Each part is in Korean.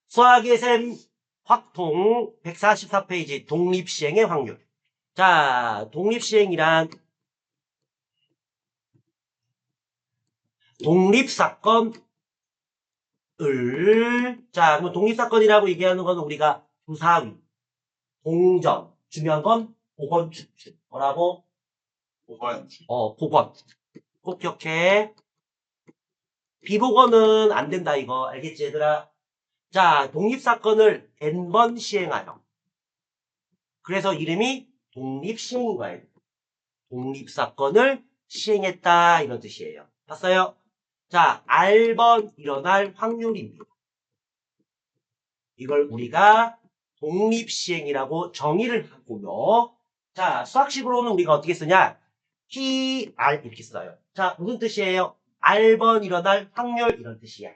수학의 셈 확통 144페이지 독립시행의 확률. 자, 독립시행이란 독립사건을, 자, 그럼 독립사건이라고 얘기하는 건 우리가 주사위, 공정, 중요한 건 보건 추측. 뭐라고? 보건. 보건. 꼭 기억해. 비보건은 안 된다, 이거. 알겠지, 얘들아? 자, 독립사건을 n번 시행하여. 그래서 이름이 독립시행인 거예요. 독립사건을 시행했다, 이런 뜻이에요. 봤어요? 자, R번 일어날 확률입니다. 이걸 우리가 독립시행이라고 정의를 하고요. 자, 수학식으로는 우리가 어떻게 쓰냐? PR 이렇게 써요. 자, 무슨 뜻이에요? R번 일어날 확률 이런 뜻이야.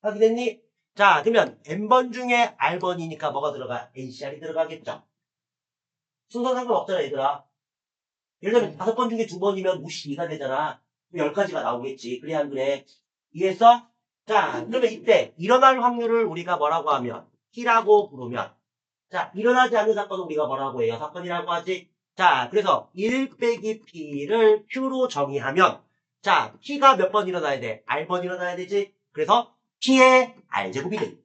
확인했니? 자, 그러면 N번 중에 R번이니까 뭐가 들어가? NCR이 들어가겠죠? 순서 상관없잖아, 얘들아. 예를 들면 5번 중에 2번이면 52가 되잖아. 10가지가 나오겠지. 그래, 안 그래? 이해했어? 자, 그러면 이때 일어날 확률을 우리가 뭐라고 하면? P라고 부르면. 자, 일어나지 않는 사건은 우리가 뭐라고 해요? 사건이라고 하지? 자, 그래서 1 빼기 P를 Q로 정의하면, 자, P가 몇 번 일어나야 돼? R번 일어나야 되지? 그래서 P의 R제곱이 돼.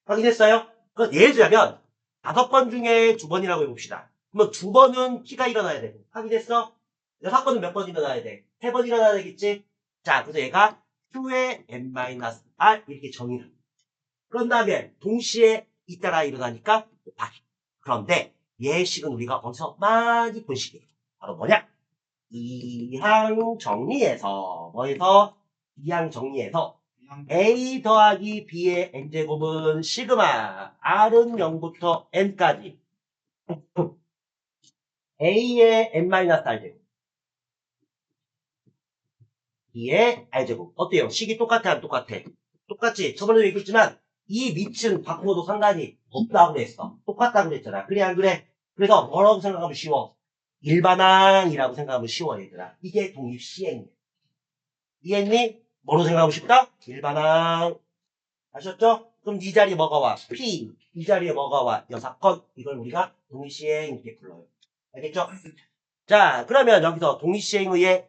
확인했어요? 그 예를 들자면, 5번 중에 2번이라고 해봅시다. 그러면 2번은 P가 일어나야 되고, 확인했어? 6번은 몇 번 일어나야 돼? 3번 일어나야 되겠지? 자, 그래서 얘가 Q의 n-R 이렇게 정의를 합니다. 그런 다음에 동시에 잇따라 일어나니까 곱하기. 그런데 예식은 우리가 어디서 많이 본 식이에요. 바로 뭐냐? 이항 정리에서 뭐해서? 이항 정리에서 A 더하기 B의 n제곱은 시그마 R은 0부터 n까지 A의 n-R제곱 B의 R제곱 어때요? 식이 똑같아 안 똑같아? 똑같지? 저번에도 얘기했지만 이 밑은 바꾸어도 상관이 없다고 그랬어. 똑같다고 그랬잖아. 그래 안 그래? 그래서 뭐라고 생각하면 쉬워? 일반항이라고 생각하면 쉬워 얘들아. 이게 독립시행이야. 이해했니? 뭐로 생각하면 쉽다? 일반항. 아셨죠? 그럼 이 자리에 뭐가 와? P. 이 자리에 뭐가 와? 여사건. 이걸 우리가 독립시행 이렇게 불러요. 알겠죠? 자, 그러면 여기서 독립시행의에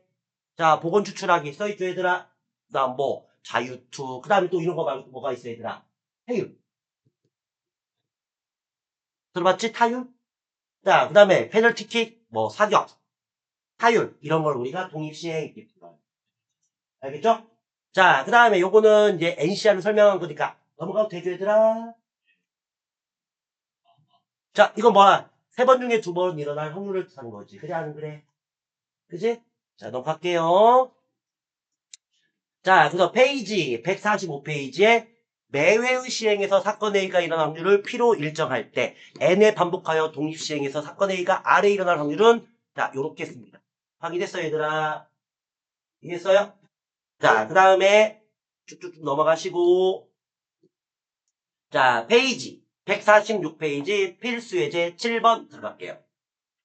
자, 보건 추출하기 써있죠, 얘들아? 그 다음 뭐, 자유투. 그 다음에 또 이런 거 말고 뭐가 있어, 얘들아? 타율. 들어봤지? 타율? 자, 그 다음에 페널티킥, 뭐, 사격, 타율. 이런 걸 우리가 독립시행 이렇게 불러요. 알겠죠? 자, 그 다음에 요거는 이제 NCR을 설명한 거니까 넘어가도 되죠, 얘들아? 자, 이건 뭐야? 3번 중에 2번 일어날 확률을 뜻하는 거지. 그래, 안 그래? 그지? 자, 넘어갈게요. 자, 그래서 페이지 145페이지에 매회의 시행에서 사건 A가 일어날 확률을 P로 일정할 때 N에 반복하여 독립시행에서 사건 A가 R에 일어날 확률은 자, 요렇게 씁니다. 확인됐어요, 얘들아? 이해했어요? 자, 그 다음에 쭉쭉쭉 넘어가시고 자, 페이지 146페이지 필수예제 7번 들어갈게요.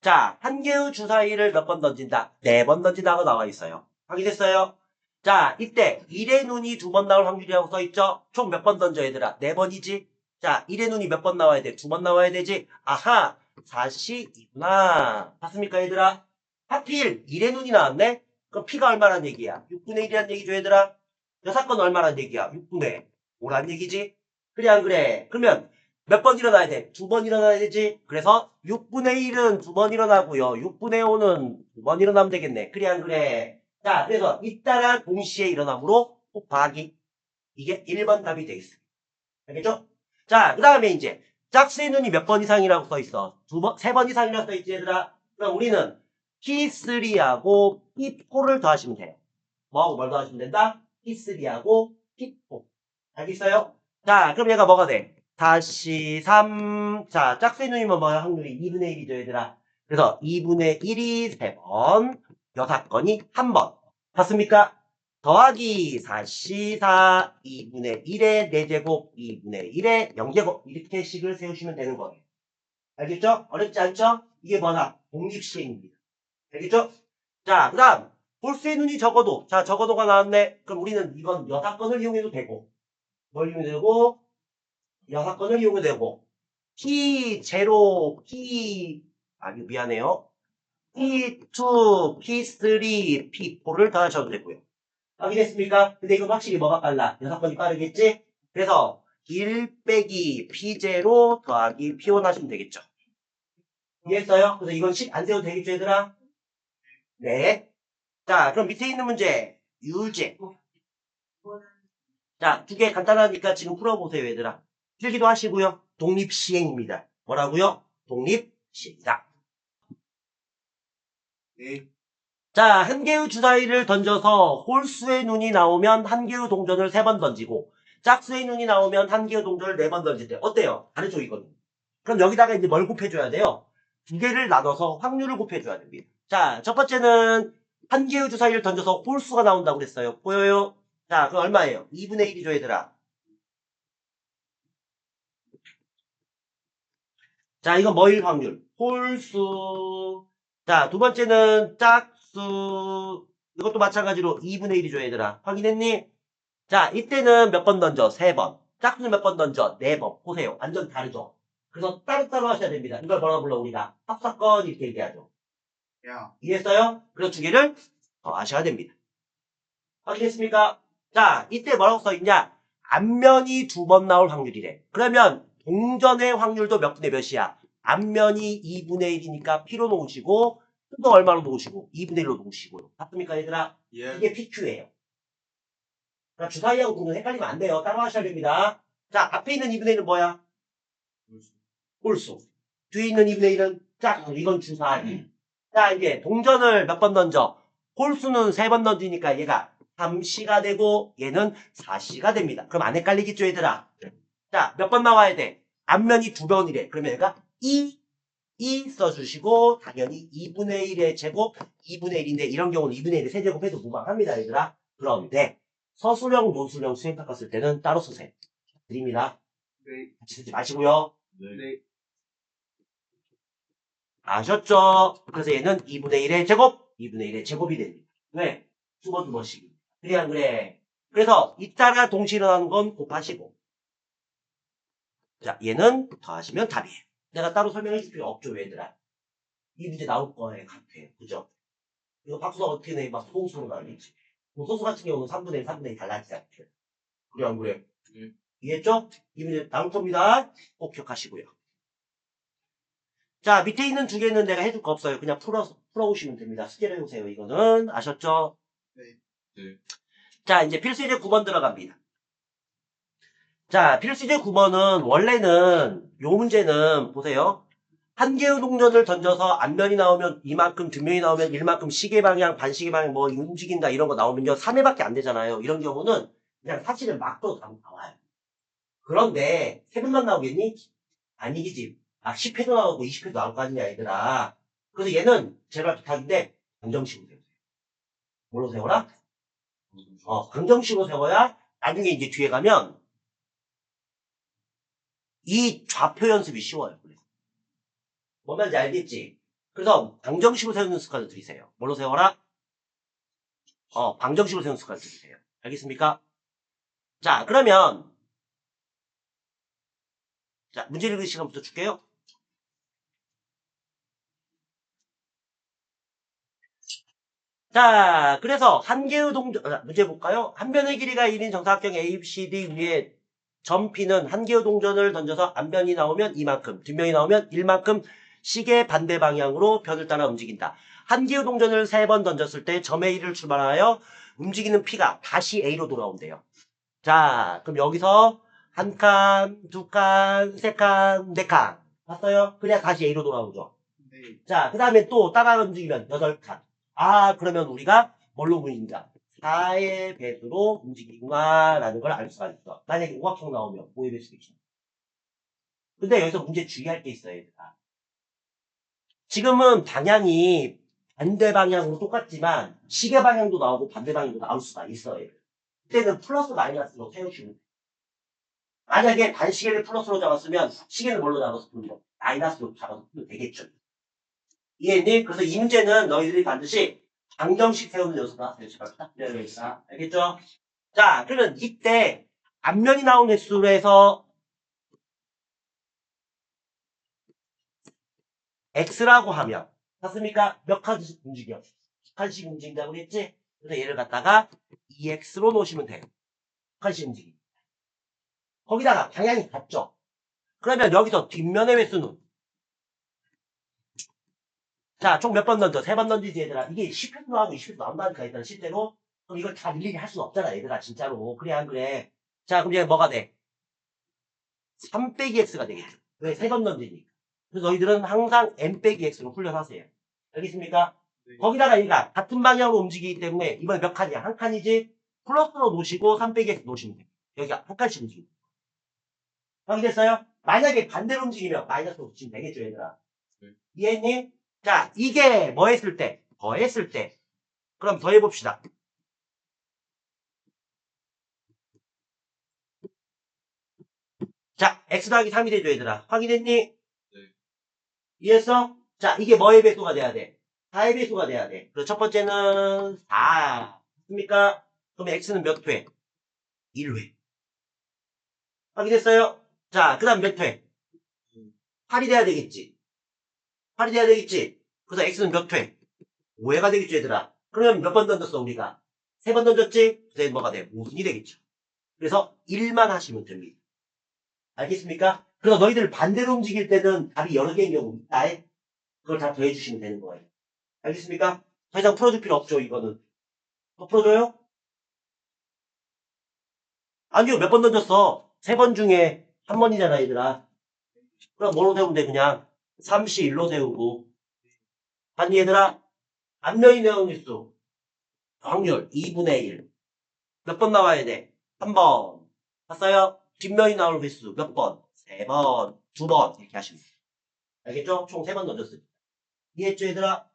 자, 한 개의 주사위를 몇 번 던진다? 4번 던진다고 나와 있어요. 확인됐어요? 자, 이때 1의 눈이 2번 나올 확률이라고 써있죠? 총 몇 번 던져 얘들아? 4번이지? 자, 1의 눈이 몇 번 나와야 돼? 2번 나와야 되지? 아하! 4시2구나. 봤습니까 얘들아? 하필 1의 눈이 나왔네? 그럼 P가 얼마란 얘기야? 6분의 1이란 얘기죠 얘들아? 여사건 얼마란 얘기야? 6분의 5란 얘기지? 그래 안 그래? 그러면 몇 번 일어나야 돼? 2번 일어나야 되지? 그래서 6분의 1은 2번 일어나고요. 6분의 5는 2번 일어나면 되겠네. 그래 안 그래? 자, 그래서 잇따라 동시에 일어나므로 곱하기. 이게 1번 답이 되겠습니다. 알겠죠? 자, 그 다음에 이제 짝수의 눈이 몇 번 이상이라고 써있어? 3번 이상이라고 써있지 얘들아? 그럼 우리는 P3하고 P4를 더하시면 돼요. 뭐하고 뭘 더하시면 된다? P3하고 P4. 알겠어요? 자, 그럼 얘가 뭐가 돼? 다시 3. 자, 짝수의 눈이면 뭐야? 확률이 2분의 1이죠, 얘들아. 그래서 2분의 1이 3번, 6건이 1번. 봤습니까? 더하기 4시4, 2분의 1의 4제곱, 2분의 1의 0제곱. 이렇게 식을 세우시면 되는 거예요. 알겠죠? 어렵지 않죠? 이게 뭐다? 독립시행입니다. 알겠죠? 자, 그 다음. 홀수의 눈이 적어도, 자, 적어도가 나왔네. 그럼 우리는 이건 여사건을 이용해도 되고, 뭘 이용해도 되고, 여사건을 이용해도 되고, P0, 아니, 미안해요. P2, P3, P4를 더하셔도 되고요. 확인했습니까? 근데 이건 확실히 뭐가 빨라? 여사건이 빠르겠지? 그래서 1 빼기 P0 더하기 P1 하시면 되겠죠. 이해했어요? 그래서 이건 10 안 세워도 되겠죠, 얘들아? 네. 자, 그럼 밑에 있는 문제. 유제. 자, 두 개 간단하니까 지금 풀어보세요, 얘들아. 필기도 하시고요. 독립시행입니다. 뭐라고요? 독립시행이다. 네. 자, 한 개의 주사위를 던져서 홀수의 눈이 나오면 한 개의 동전을 3번 던지고 짝수의 눈이 나오면 한 개의 동전을 4번 던질 때 어때요? 다르죠, 이거는. 그럼 여기다가 이제 뭘 곱해줘야 돼요? 두 개를 나눠서 확률을 곱해줘야 됩니다. 자, 첫 번째는 한 개의 주사위를 던져서 홀수가 나온다고 그랬어요. 보여요? 자, 그럼 얼마예요? 2분의 1이죠, 얘들아. 자, 이건 뭐일 확률? 홀수. 자, 두 번째는 짝수. 이것도 마찬가지로 2분의 1이죠, 얘들아. 확인했니? 자, 이때는 몇 번 던져? 3번. 짝수는 몇 번 던져? 4번. 보세요. 완전 다르죠? 그래서 따로따로 하셔야 됩니다. 이걸 뭐라 불러, 우리가? 합사건 이렇게 얘기하죠. 야. 이해했어요? 그래서 두 개를 더 아셔야 됩니다. 확인했습니까? 자, 이때 뭐라고 써있냐? 앞면이 2번 나올 확률이래. 그러면 동전의 확률도 몇 분의 몇이야? 앞면이 2분의 1이니까 P로 놓으시고 또 얼마로 놓으시고 2분의 1로 놓으시고요. 맞습니까, 얘들아? 예. 이게 PQ예요. 그러니까 주사위하고 동전 헷갈리면 안 돼요. 따로 하셔야 됩니다. 자, 앞에 있는 2분의 1은 뭐야? 홀수. 뒤에 있는 2분의 1은 짝수. 이건 주사위. 자, 이제 동전을 몇 번 던져? 홀수는 3번 던지니까 얘가 3C가 되고 얘는 4C가 됩니다. 그럼 안 헷갈리겠죠, 얘들아? 자, 몇 번 나와야 돼? 앞면이 2번이래. 그러면 얘가 2 써주시고 당연히 2분의 1의 제곱 2분의 1인데 이런 경우는 2분의 1의 세제곱해도 무방합니다, 얘들아. 그런데 서술형, 노술형 수행 깎았을 때는 따로 쓰세요. 드립니다. 네. 같이 쓰지 마시고요. 네. 아셨죠? 그래서 얘는 2분의 1의 제곱, 2분의 1의 제곱이 됩니다. 왜? 두 번씩. 그래, 안 그래? 그래서 이따가 동시에 일어나는 건 곱하시고. 자, 얘는 더하시면 답이에요. 내가 따로 설명해 줄 필요 없죠, 얘들아. 이 문제 나올 거예요, 같아. 그죠? 이거 박수가 어떻게 내? 막 소수로 나뉘지. 소수 같은 경우는 3분의 1, 3분의 1 달라지지 않죠. 그래, 안 그래? 이해했죠? 이 문제 나올 겁니다. 꼭 기억하시고요. 자, 밑에 있는 두 개는 내가 해줄 거 없어요. 그냥 풀어오시면 됩니다. 숙제를 해오세요. 이거는. 아셨죠? 네. 자, 이제 필수제 9번 들어갑니다. 자, 필수제 9번은 원래는 요 문제는 보세요. 한 개의 동전을 던져서 앞면이 나오면 이만큼, 뒷면이 나오면 일만큼 시계 방향, 반시계 방향 뭐 움직인다 이런 거 나오면요. 3회밖에 안 되잖아요. 이런 경우는 그냥 사실은 막도 나와요. 그런데 3분만 나오겠니? 아니겠지. 10회도 나오고 20회도 나올 거 아니냐, 얘들아. 그래서 얘는 제발 부탁인데, 방정식으로 세우세요. 뭘로 세워라? 방정식으로 세워야 나중에 이제 뒤에 가면 이 좌표 연습이 쉬워요. 뭔 말인지 알겠지? 그래서 방정식으로 세우는 습관을 들이세요. 뭘로 세워라? 방정식으로 세우는 습관을 들이세요. 알겠습니까? 자, 그러면 자, 문제 읽을 시간부터 줄게요. 자, 그래서 한 개의 동전, 문제 볼까요? 한 변의 길이가 1인 정사각형 ABCD 위에 점 P는 한 개의 동전을 던져서 앞면이 나오면 이만큼, 뒷면이 나오면 1만큼 시계 반대 방향으로 변을 따라 움직인다. 한 개의 동전을 3번 던졌을 때 점 A를 출발하여 움직이는 P가 다시 A로 돌아온대요. 자, 그럼 여기서 한 칸, 두 칸, 세 칸, 네 칸. 봤어요? 그래야 다시 A로 돌아오죠. 네. 자, 그 다음에 또 따라 움직이면 8칸. 그러면 우리가 뭘로 움직인다? 4의 배수로 움직이구나 라는 걸 알 수가 있어. 만약에 오각형 나오면 5의 배수도 있죠. 근데 여기서 문제 주의할 게 있어요, 얘들아. 지금은 방향이 반대 방향으로 똑같지만 시계 방향도 나오고 반대 방향도 나올 수가 있어요. 그때는 플러스 마이너스로 세우시면 돼요. 만약에 반시계를 플러스로 잡았으면 시계는 뭘로 잡아서 풀죠? 마이너스로 잡아서 풀면 되겠죠. 이해했니? 그래서 이 문제는 너희들이 반드시 방정식 세우는 요소가 딱 되어있다. 알겠죠? 자, 그러면 이때 앞면이 나온 횟수로 해서 x라고 하면 맞습니까? 몇 칸씩 움직여? 칸씩 움직인다고 그랬지? 그래서 얘를 갖다가 2x로 놓으시면 돼요. 칸씩 움직이. 거기다가 방향이 같죠? 그러면 여기서 뒷면의 횟수는 자, 총 몇 번 던져? 3번 던지지, 얘들아. 이게 10회도 나오고 20회도 나온다니까, 일단 실제로. 그럼 이걸 다 일일이 할 수는 없잖아, 얘들아, 진짜로. 그래, 안 그래? 자, 그럼 얘 뭐가 돼? 3 빼기 x가 되겠죠. 왜? 3번 던지니까. 그래서 너희들은 항상 n 빼기 x로 훈련하세요. 알겠습니까? 네. 거기다가 얘가 같은 방향으로 움직이기 때문에 이번에 몇 칸이야? 한 칸이지? 플러스로 놓으시고 3 빼기 x 놓으시면 돼요. 여기가 한 칸씩 움직이고. 확인됐어요? 만약에 반대로 움직이면 마이너스로 붙이면 되겠죠, 얘들아. 네. 이해했니? 자, 이게 뭐 했을 때? 더 했을 때. 그럼 더 해봅시다. 자, x 더하기 3이 되죠, 얘들아. 확인했니? 네. 이해했어? 자, 이게 뭐의 배수가 돼야 돼? 4의 배수가 돼야 돼. 그래서 첫 번째는 4. 맞습니까? 그럼 x는 몇 회? 1회. 확인했어요? 자, 그 다음 몇 회? 8이 돼야 되겠지. 8이 돼야 되겠지. 그래서 x는 몇 회? 5회가 되겠죠, 얘들아. 그러면 몇 번 던졌어, 우리가? 3번 던졌지? 그래서 뭐가 돼? 5분이 되겠죠. 그래서 1만 하시면 됩니다. 알겠습니까? 그래서 너희들 반대로 움직일 때는 답이 여러 개인 경우 있다. 그걸 다 더해주시면 되는 거예요. 알겠습니까? 더 이상 풀어줄 필요 없죠, 이거는. 더 풀어줘요? 아니요, 몇 번 던졌어? 3번 중에 한 번이잖아, 얘들아. 그럼 뭐로 세우면 돼, 그냥? 3C1로 세우고. 아니, 얘들아, 앞면이 나온 횟수. 확률 2분의 1. 몇 번 나와야 돼? 한 번. 봤어요? 뒷면이 나올 횟수 몇 번? 3번, 2번. 이렇게 하시면 돼요. 알겠죠? 총 3번 던졌어요. 이해했죠, 얘들아?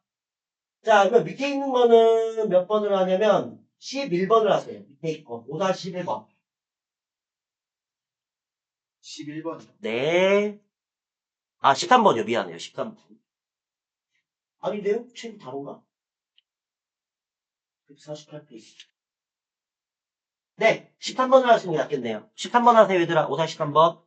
자, 그러면 밑에 있는 거는 몇 번을 하냐면 11번을 하세요. 밑에 있고 5-11번. 11번이요. 네. 아, 13번이요. 미안해요. 13번. 아닌데요? 책이 다른가? 148페이지. 네. 13번을 하시는 게 낫겠네요. 13번 하세요, 얘들아. 5-13번.